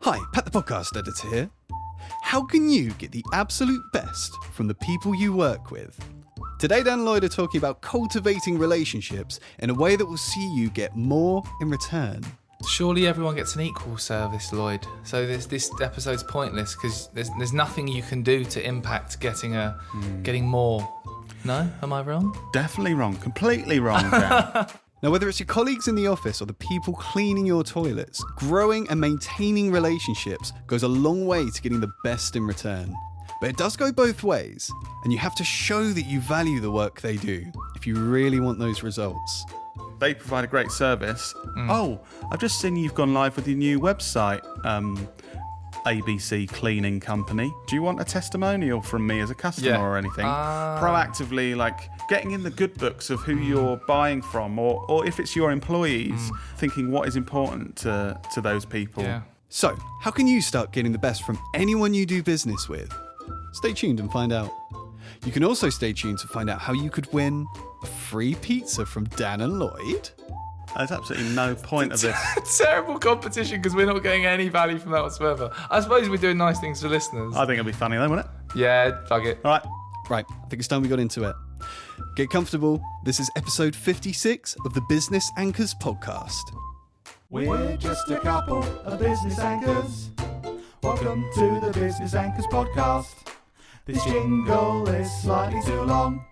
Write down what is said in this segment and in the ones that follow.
Hi, Pat the podcast editor here. How can you get the absolute best from the people you work with? Today, Dan and Lloyd are talking about cultivating relationships in a way that will see you get more in return. Surely everyone gets an equal service, Lloyd. So this episode's pointless because there's nothing you can do to impact getting more. No? Am I wrong? Definitely wrong. Completely wrong, Dan. Now, whether it's your colleagues in the office or the people cleaning your toilets, growing and maintaining relationships goes a long way to getting the best in return. But it does go both ways, and you have to show that you value the work they do if you really want those results. They provide a great service. Oh, I've just seen you've gone live with your new website, ABC Cleaning Company. Do you want a testimonial from me as a customer or anything? Proactively, getting in the good books of who you're buying from, or if it's your employees, thinking what is important to those people. Yeah. So, how can you start getting the best from anyone you do business with? Stay tuned and find out. You can also stay tuned to find out how you could win a free pizza from Dan and Lloyd. There's absolutely no point of this. Terrible competition because we're not getting any value from that whatsoever. I suppose we're doing nice things for listeners. I think it'd be funny though, wouldn't it? Yeah, fuck it. All right. Right, I think it's time we got into it. Get comfortable. This is episode 56 of the Business Anchors podcast. We're just a couple of business anchors. Welcome to the Business Anchors podcast. This jingle is slightly too long.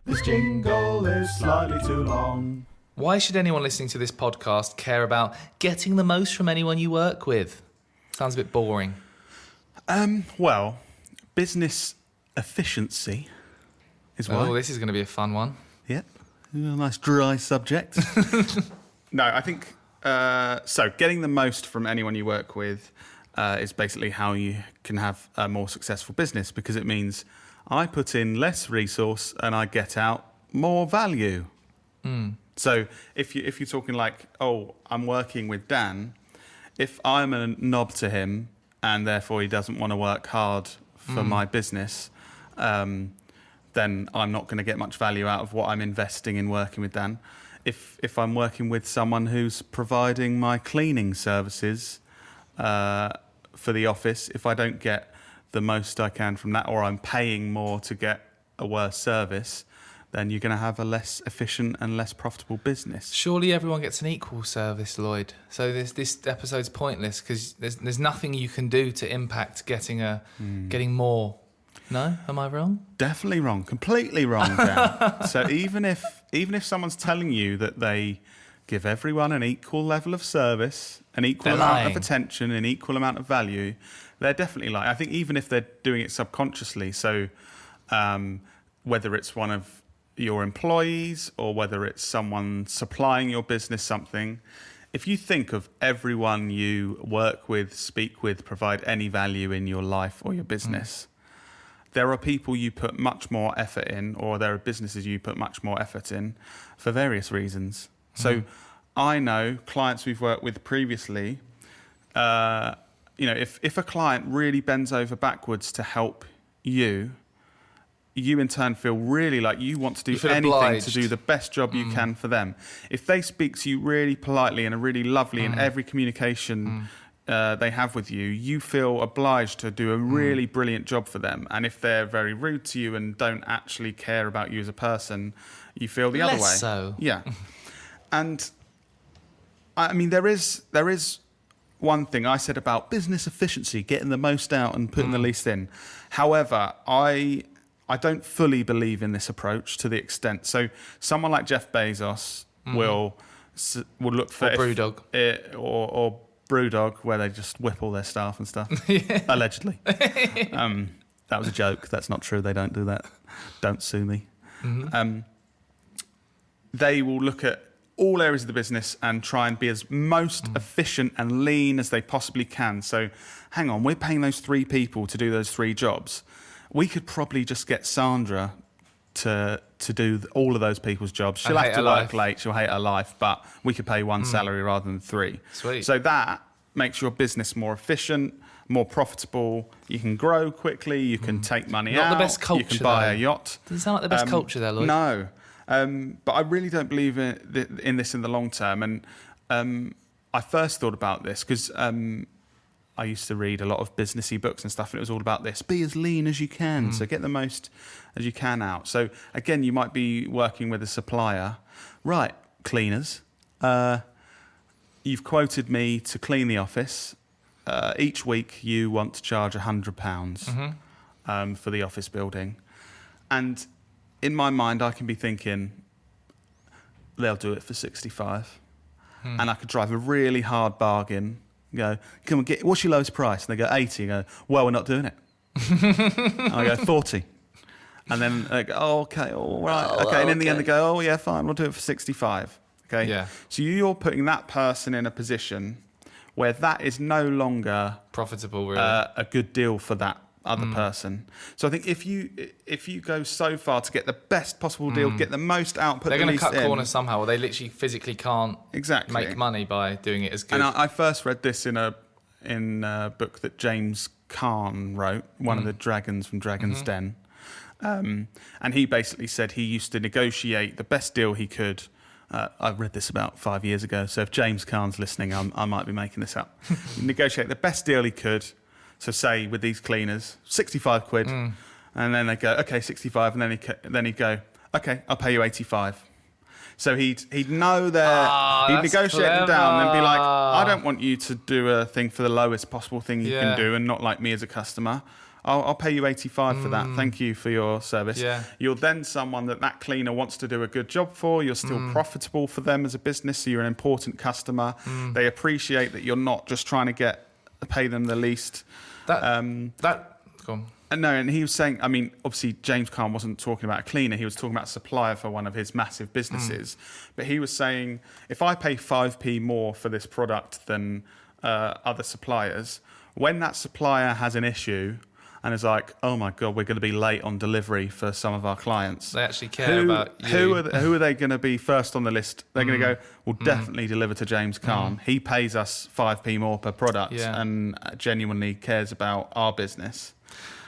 This jingle is slightly too long. Why should anyone listening to this podcast care about getting the most from anyone you work with? Sounds a bit boring. Well, business efficiency is why. Oh, this is going to be a fun one. Yep. A nice dry subject. No, I think so. Getting the most from anyone you work with is basically how you can have a more successful business, because it means I put in less resource and I get out more value. So if you're talking like, oh, I'm working with Dan, if I'm a knob to him and therefore he doesn't want to work hard for my business, then I'm not going to get much value out of what I'm investing in working with Dan. If I'm working with someone who's providing my cleaning services for the office, if I don't get the most I can from that, or I'm paying more to get a worse service, then you're going to have a less efficient and less profitable business. Surely everyone gets an equal service, Lloyd. So this episode's pointless because there's nothing you can do to impact getting more. No? Am I wrong? Definitely wrong. Completely wrong, Dan. So even if someone's telling you that they give everyone an equal level of service, an equal amount of attention, an equal amount of value, they're definitely lying. I think even if they're doing it subconsciously, so whether it's one of your employees or whether it's someone supplying your business something, if you think of everyone you work with, speak with, provide any value in your life or your business, there are people you put much more effort in, or there are businesses you put much more effort in for various reasons. So I know clients we've worked with previously, if a client really bends over backwards to help you in turn feel really like you want to do anything obliged to do the best job you can for them. If they speak to you really politely and are really lovely in every communication they have with you, you feel obliged to do a really brilliant job for them. And if they're very rude to you and don't actually care about you as a person, you feel the other way. Less so. Yeah. And I mean, there is one thing I said about business efficiency, getting the most out and putting the least in. However, I don't fully believe in this approach to the extent. So someone like Jeff Bezos will look for... Or Brewdog. Or Brewdog, where they just whip all their staff and stuff. Allegedly. That was a joke. That's not true. They don't do that. Don't sue me. They will look at all areas of the business and try and be as most efficient and lean as they possibly can. So hang on, we're paying those 3 people to do those 3 jobs. We could probably just get Sandra to do all of those people's jobs. She'll have to work late. She'll hate her life, but we could pay 1 salary rather than 3. Sweet. So that makes your business more efficient, more profitable. You can grow quickly. You can take money out. Not the best culture, You can buy a yacht. Doesn't sound like the best culture there, Lloyd. No. But I really don't believe in this in the long term. And I first thought about this because I used to read a lot of businessy books and stuff, and it was all about this: be as lean as you can, so get the most as you can out. So again, you might be working with a supplier, right? Cleaners, you've quoted me to clean the office. Each week, you want to charge £100 for the office building, and in my mind, I can be thinking they'll do it for 65, and I could drive a really hard bargain. Go, come on, what's your lowest price? And they go 80. And go, well, we're not doing it. And I go 40. And then they go, oh, okay, all right, okay. And in the end, they go, oh yeah, fine, we'll do it for 65. Okay. Yeah. So you're putting that person in a position where that is no longer profitable, really. A good deal for that other person. So I think if you go so far to get the best possible deal, get the most output, they're going to cut in, corners somehow, or they literally physically can't make money by doing it as good. And I first read this in a book that James Caan wrote, one of the dragons from Dragon's Den, and he basically said he used to negotiate the best deal he could. I read this about 5 years ago, so if James Caan's listening, I might be making this up. Negotiate the best deal he could. So say with these cleaners, 65 quid, and then they go, okay, 65, and then he'd go, okay, I'll pay you 85. So he'd know he'd negotiate them down and be like, I don't want you to do a thing for the lowest possible thing you can do, and not like me as a customer. I'll pay you 85 for that. Thank you for your service. Yeah. You're then someone that cleaner wants to do a good job for. You're still profitable for them as a business, so you're an important customer. They appreciate that you're not just trying to pay them the least. Go on. No, and he was saying, I mean, obviously James Caan wasn't talking about a cleaner, he was talking about a supplier for one of his massive businesses. But he was saying, if I pay 5p more for this product than other suppliers, when that supplier has an issue and is like, oh my God, we're going to be late on delivery for some of our clients. They actually care about you. Who are they going to be first on the list? They're going to go, we'll definitely deliver to James Caan. He pays us 5p more per product and genuinely cares about our business.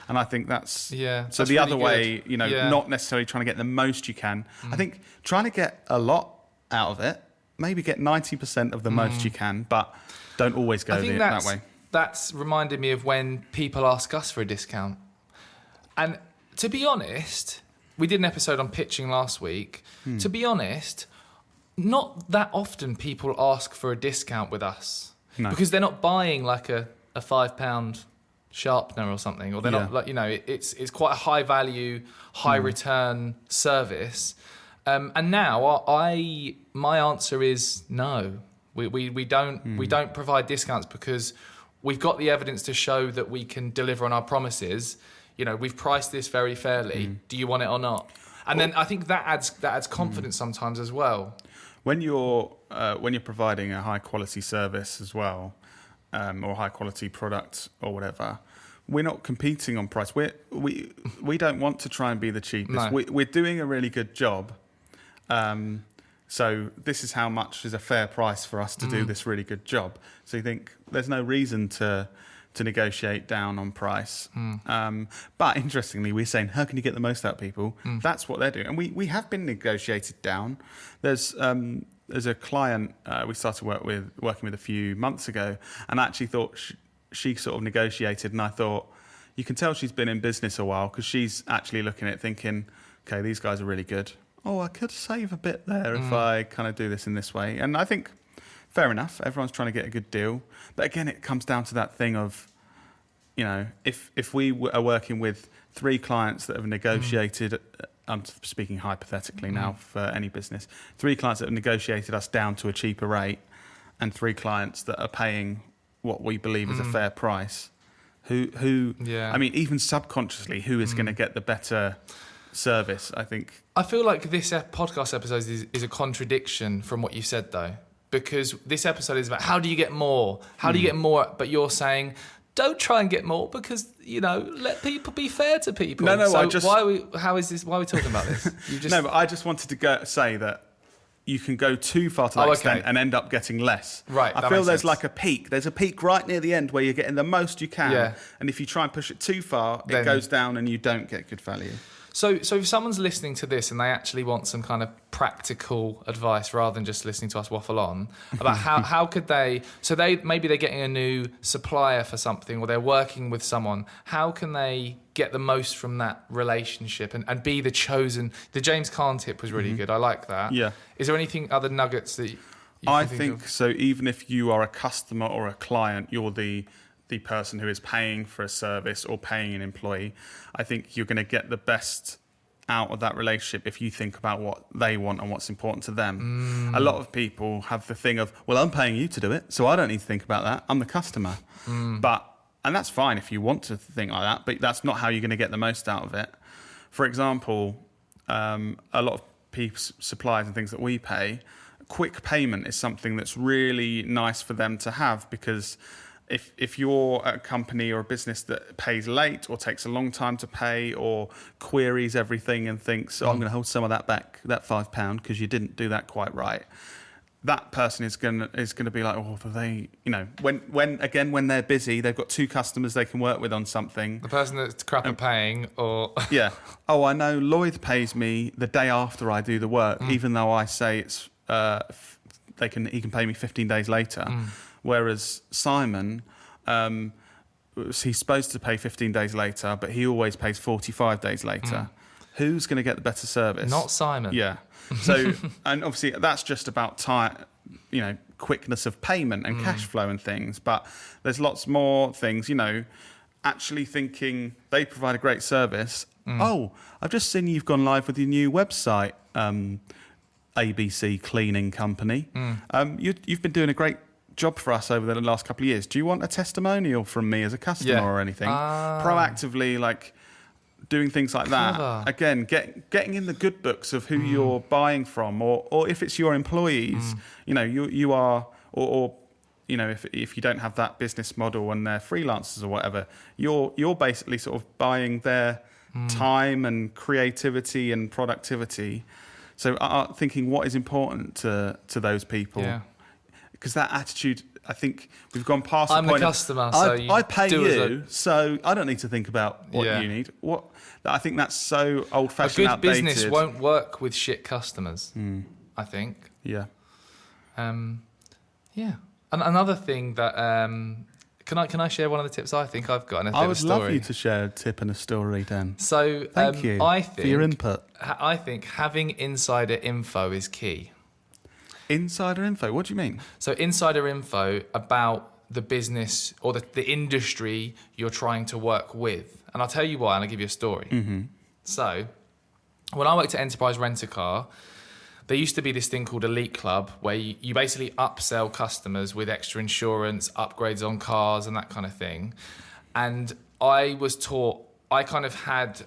And I think that's... So that's the really other good. way, not necessarily trying to get the most you can. I think trying to get a lot out of it, maybe get 90% of the most you can, but don't always go that way. That's reminded me of when people ask us for a discount. And to be honest, we did an episode on pitching last week. To be honest, not that often people ask for a discount with us. No. Because they're not buying like a £5 sharpener or something, or they're not like, it's quite a high value, high return service. And now my answer is no. We don't provide discounts because we've got the evidence to show that we can deliver on our promises. We've priced this very fairly. Do you want it or not? And then I think that adds confidence sometimes as well. When you're providing a high quality service as well, or high quality product or whatever, we're not competing on price. We don't want to try and be the cheapest. No. We're doing a really good job. So this is how much is a fair price for us to do this really good job. So you think there's no reason to negotiate down on price. But interestingly, we're saying, how can you get the most out of people? That's what they're doing. And we have been negotiated down. There's a client we started working with a few months ago, and I actually thought she sort of negotiated, and I thought, you can tell she's been in business a while because she's actually looking at it thinking, okay, these guys are really good. Oh, I could save a bit there if I kind of do this in this way. And I think, fair enough, everyone's trying to get a good deal. But again, it comes down to that thing of, if we are working with 3 clients that have negotiated, I'm speaking hypothetically now for any business, 3 clients that have negotiated us down to a cheaper rate and 3 clients that are paying what we believe is a fair price, who I mean, even subconsciously, who is going to get the better service, I think. I feel like this podcast episode is a contradiction from what you said, though, because this episode is about how do you get more? How do you get more? But you're saying, don't try and get more because, let people be fair to people. No, so why are we talking about this? No, but I just wanted to say that you can go too far to that extent and end up getting less. Right. I feel there's like a peak. There's a peak right near the end where you're getting the most you can. Yeah. And if you try and push it too far, it goes down and you don't get good value. So if someone's listening to this and they actually want some kind of practical advice rather than just listening to us waffle on about how could they, so maybe they're getting a new supplier for something or they're working with someone, how can they get the most from that relationship and be the chosen? The James Caan tip was really good. I like that. Yeah. Is there anything, other nuggets that you I can think of? so. Even if you are a customer or a client, you're the person who is paying for a service or paying an employee. I think you're going to get the best out of that relationship if you think about what they want and what's important to them. A lot of people have the thing of, well, I'm paying you to do it, so I don't need to think about that. I'm the customer. And that's fine if you want to think like that, but that's not how you're going to get the most out of it. For example, a lot of people's suppliers and things that we pay, quick payment is something that's really nice for them to have, because if you're a company or a business that pays late or takes a long time to pay or queries everything and thinks, I'm going to hold some of that back, that £5, because you didn't do that quite right, that person is going to be like, oh, they, when they're busy, they've got 2 customers they can work with on something. The person that's crap at paying, or yeah, oh, I know Lloyd pays me the day after I do the work, even though I say it's he can pay me 15 days later. Whereas Simon, he's supposed to pay 15 days later, but he always pays 45 days later. Who's going to get the better service? not Simon. Yeah. So, and obviously that's just about time, quickness of payment and cash flow and things. But there's lots more things, actually thinking they provide a great service. Oh, I've just seen you've gone live with your new website, ABC Cleaning Company. You've been doing a great job for us over the last couple of years. Do you want a testimonial from me as a customer or anything? Proactively, doing things like Clever. that. Again, getting in the good books of who you're buying from, or if it's your employees, you are, or if you don't have that business model and they're freelancers or whatever, you're basically sort of buying their time and creativity and productivity. So thinking what is important to those people. Yeah. Because that attitude, I think we've gone past the point. I'm the customer, so I pay you, so I don't need to think about what you need. I think that's so old-fashioned, outdated. A good business won't work with shit customers, I think. Yeah. Yeah. And another thing that... Can I share one of the tips I think I've got? I would love you to share a tip and a story, Dan. So thank you for your input. I think having insider info is key. Insider info? What do you mean? So insider info about the business or the industry you're trying to work with. And I'll tell you why, and I'll give you a story. So when I worked at Enterprise Rent-A-Car, there used to be this thing called Elite Club, where you basically upsell customers with extra insurance, upgrades on cars, and that kind of thing. And I was taught, I kind of had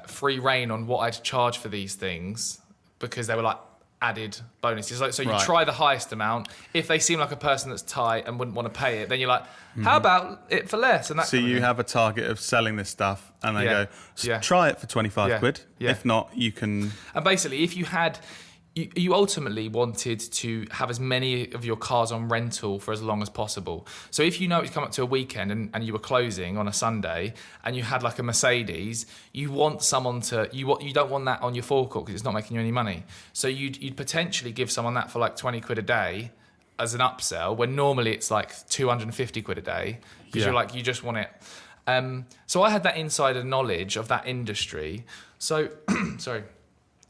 free reign on what I'd charge for these things, because they were like added bonuses. So you try the highest amount. If they seem like a person that's tight and wouldn't want to pay it, then you're like, how about it for less? And that. So you have a target of selling this stuff, and they go, try it for 25 quid. Yeah. If not, you can. And basically, if you had. You ultimately wanted to have as many of your cars on rental for as long as possible. So if you know it's come up to a weekend and you were closing on a Sunday and you had like a Mercedes, you want someone to, you don't want that on your forecourt because it's not making you any money. So you'd potentially give someone that for like 20 quid a day as an upsell, when normally it's like 250 quid a day, because you're like, you just want it. So I had that insider knowledge of that industry. So, sorry.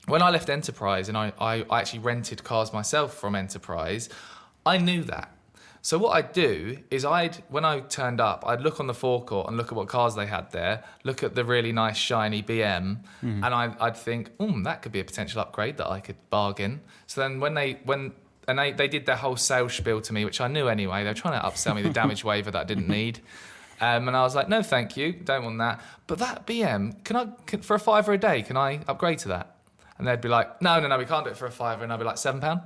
When I left Enterprise and I actually rented cars myself from Enterprise, I knew that. So what I'd do is when I turned up, I'd look on the forecourt and look at what cars they had there, look at the really nice shiny BM, and I'd think, that could be a potential upgrade that I could bargain. So then when they did their whole sales spiel to me, which I knew anyway, they were trying to upsell me the damage waiver that I didn't need. And I was like, no, thank you, don't want that. But that BM, for a £5 a day, can I upgrade to that? And they'd be like, no, we can't do it for a £5. And I'd be like, £7?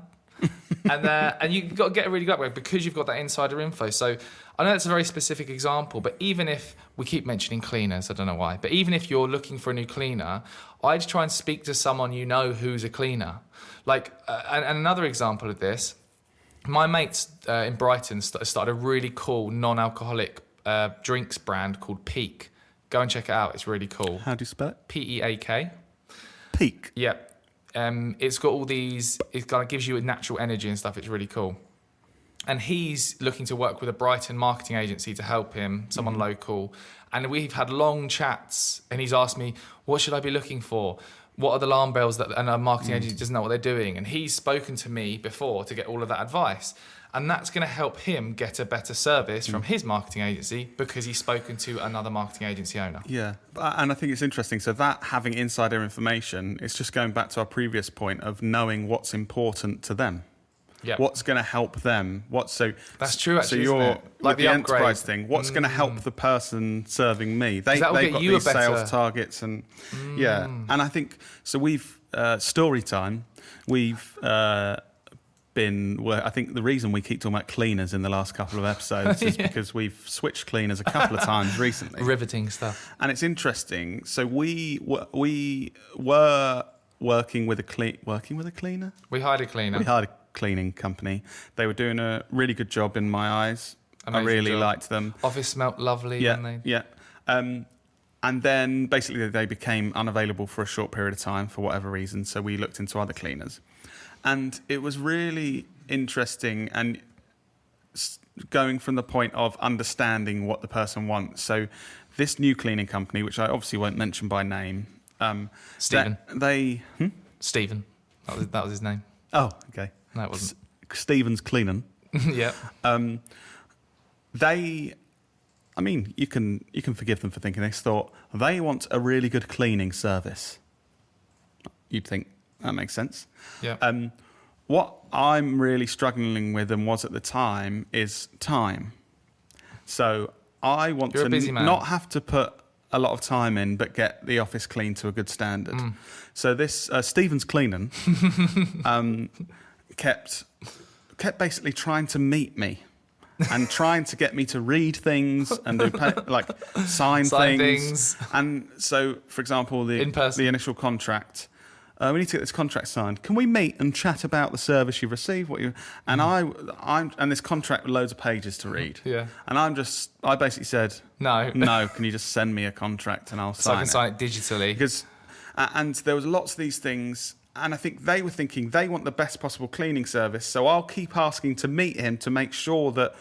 And you've got to get a really good upgrade because you've got that insider info. So I know that's a very specific example, but even if we keep mentioning cleaners, I don't know why, but even if you're looking for a new cleaner, I'd try and speak to someone you know who's a cleaner. Like, and another example of this, my mates in Brighton started a really cool non-alcoholic drinks brand called Peak. Go and check it out. It's really cool. How do you spell it? Peak. Peak. Yeah. It's got all these, it kind of gives you a natural energy and stuff. It's really cool. And he's looking to work with a Brighton marketing agency to help him, someone local. And we've had long chats, and he's asked me, what should I be looking for? What are the alarm bells that and a marketing agency doesn't know what they're doing? And he's spoken to me before to get all of that advice. And that's going to help him get a better service from his marketing agency because he's spoken to another marketing agency owner. Yeah, and I think it's interesting. So that having insider information, it's just going back to our previous point of knowing what's important to them. Yeah. What's going to help them? That's true, actually, So isn't you're it? Like the the enterprise upgrade. thing. What's going to help the person serving me? They've that'll got get you a these better- sales targets, and and I think so. We've story time. We've I think the reason we keep talking about cleaners in the last couple of episodes is because we've switched cleaners a couple of times recently. Riveting stuff. And it's interesting. So we were working with a cleaner. We hired a cleaner. We hired a cleaning company. They were doing a really good job in my eyes. Amazing I really job. liked them. Office smelt lovely. Yeah, When they... yeah. And then basically they became unavailable for a short period of time for whatever reason. So we looked into other cleaners. And it was really interesting and going from the point of understanding what the person wants. So this new cleaning company, which I obviously won't mention by name. Stephen. Stephen. That was his name. Oh, okay. No, it wasn't. Stephen's Cleaning. Yeah. You can forgive them for thinking this. Thought they want a really good cleaning service. You'd think that makes sense. Yeah. What I'm really struggling with and was at the time is time. So I want You're to a busy man. not have to put a lot of time in, but get the office clean to a good standard. So this Stephen's Cleaning kept basically trying to meet me and trying to get me to read things and do sign things. And so, for example, the initial contract. We need to get this contract signed. Can we meet and chat about the service you've received? And this contract with loads of pages to read. Yeah. And I basically said, No. Can you just send me a contract and I'll So I sign can it? sign it digitally. Because, and there was lots of these things, and I think they were thinking they want the best possible cleaning service. So I'll keep asking to meet him to make sure that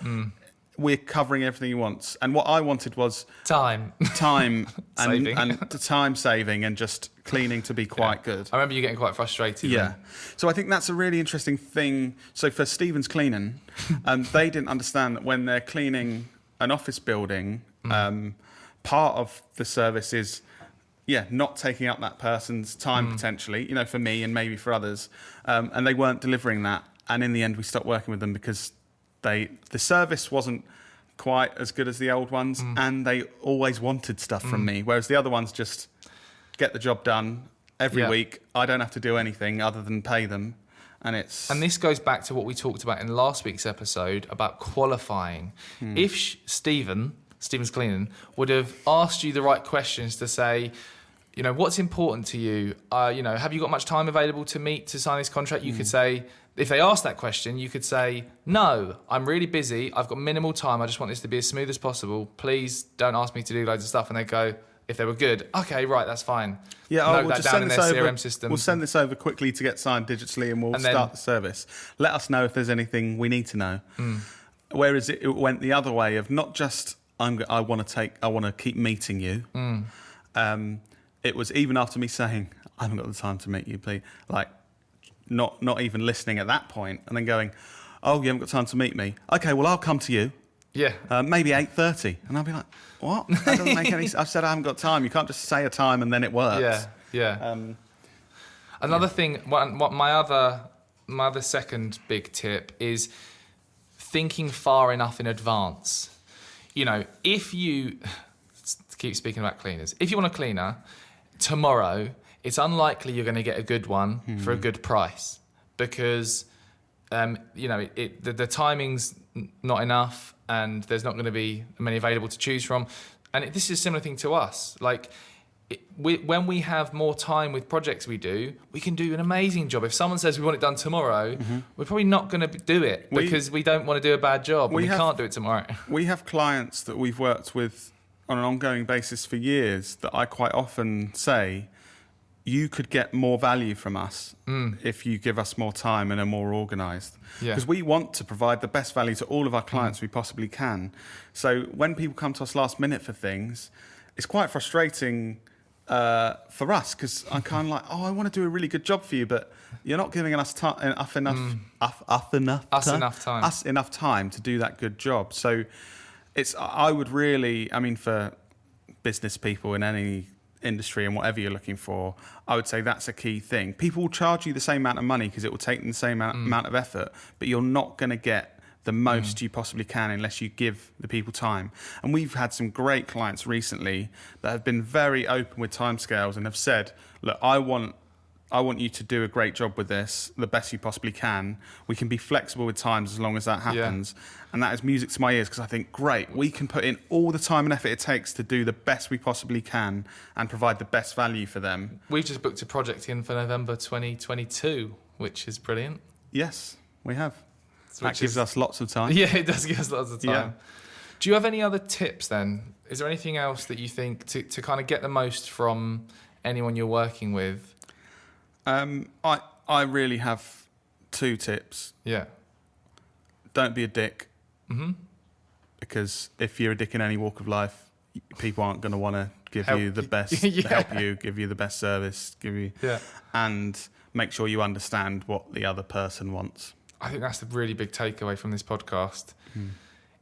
we're covering everything he wants. And what I wanted was Time. and, Saving. and time saving and just cleaning to be quite good. I remember you getting quite frustrated. Yeah. then. So I think that's a really interesting thing. So for Stephen's Cleaning, they didn't understand that when they're cleaning an office building, part of the service is, not taking up that person's time potentially, for me and maybe for others. And they weren't delivering that. And in the end, we stopped working with them because the service wasn't quite as good as the old ones, and they always wanted stuff from me, whereas the other ones just get the job done every week. I don't have to do anything other than pay them, and this goes back to what we talked about in last week's episode about qualifying. If Stephen's Cleaning would have asked you the right questions to say, what's important to you? Have you got much time available to meet to sign this contract? You could say, if they ask that question, you could say, no, I'm really busy. I've got minimal time. I just want this to be as smooth as possible. Please don't ask me to do loads of stuff. And they go, if they were good, okay, right, that's fine. Yeah, Note we'll that just down send in this their over. CRM system. We'll send this over quickly to get signed digitally, and we'll And then- start the service. Let us know if there's anything we need to know. Whereas it went the other way of not just I want to keep meeting you. It was even after me saying I haven't got the time to meet you, please. Not even listening at that point, and then going, oh, you haven't got time to meet me. Okay, well I'll come to you. Yeah. Maybe 8:30, and I'll be like, what? That doesn't make any sense. I've said I haven't got time. You can't just say a time and then it works. Yeah. Another thing, what my other second big tip is thinking far enough in advance. If you keep speaking about cleaners, if you want a cleaner tomorrow, it's unlikely you're going to get a good one for a good price because, the timing's not enough and there's not going to be many available to choose from. And this is a similar thing to us. When we have more time with projects we can do an amazing job. If someone says we want it done tomorrow, we're probably not going to do it because we don't want to do a bad job and we can't do it tomorrow. We have clients that we've worked with on an ongoing basis for years that I quite often say, you could get more value from us if you give us more time and are more organised. Because we want to provide the best value to all of our clients we possibly can. So when people come to us last minute for things, it's quite frustrating for us, because I'm kind of like, I want to do a really good job for you, but you're not giving us enough time to do that good job. So I would really, I mean, for business people in any industry and whatever you're looking for, I would say that's a key thing. People will charge you the same amount of money because it will take them the same amount of effort, but you're not going to get the most you possibly can unless you give the people time. And we've had some great clients recently that have been very open with timescales and have said, look, I want you to do a great job with this, the best you possibly can. We can be flexible with times as long as that happens. And that is music to my ears, because I think, great, we can put in all the time and effort it takes to do the best we possibly can and provide the best value for them. We've just booked a project in for November 2022, which is brilliant. Yes, we have. That gives us lots of time. Yeah, it does give us lots of time. Yeah. Do you have any other tips then? Is there anything else that you think to kind of get the most from anyone you're working with? I really have 2 tips. Yeah. Don't be a dick. Because if you're a dick in any walk of life, people aren't going to want to give you the best, help you, give you the best service, and make sure you understand what the other person wants. I think that's the really big takeaway from this podcast.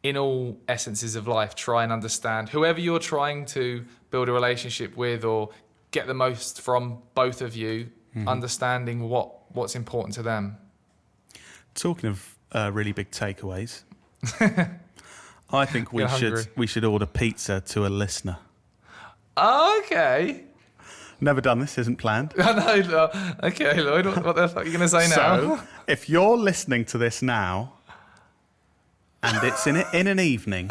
In all essences of life, try and understand whoever you're trying to build a relationship with or get the most from both of you, understanding what's important to them. Talking of really big takeaways, I think we should order pizza to a listener. Okay. Never done this, isn't planned. No. Okay, Lloyd, what the fuck are you going to say now? So, if you're listening to this now, and it's in an evening,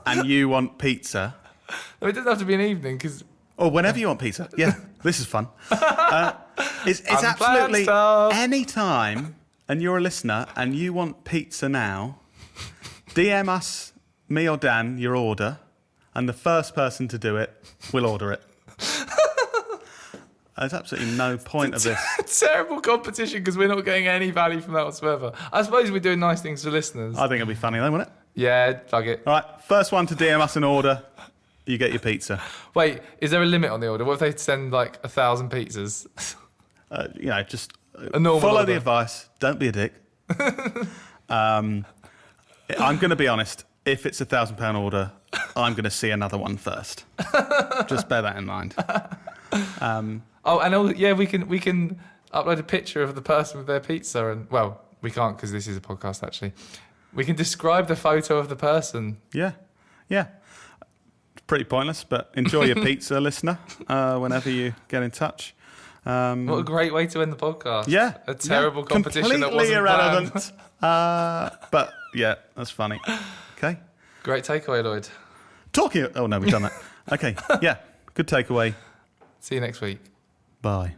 and you want pizza... It doesn't have to be an evening, because... Or whenever you want pizza. Yeah, this is fun. It's absolutely any time, and you're a listener, and you want pizza now, DM us, me or Dan, your order, and the first person to do it will order it. There's absolutely no point of this. Terrible competition, because we're not getting any value from that whatsoever. I suppose we're doing nice things for listeners. I think it'll be funny though, won't it? Yeah, fuck it. All right, first one to DM us an order, you get your pizza. Wait, is there a limit on the order? What if they send like 1,000 pizzas? Just follow order. The advice. Don't be a dick. I'm going to be honest. If it's £1,000 order, I'm going to see another one first. Just bear that in mind. We can upload a picture of the person with their pizza, and well, we can't because this is a podcast. Actually, we can describe the photo of the person. Yeah. Pretty pointless, but enjoy your pizza, listener. Whenever you get in touch. What a great way to end the podcast. Yeah, a terrible competition completely that wasn't irrelevant. planned. But yeah, that's funny. Okay. Great takeaway, Lloyd. Oh no, we've done that. Okay. Yeah. Good takeaway. See you next week. Bye.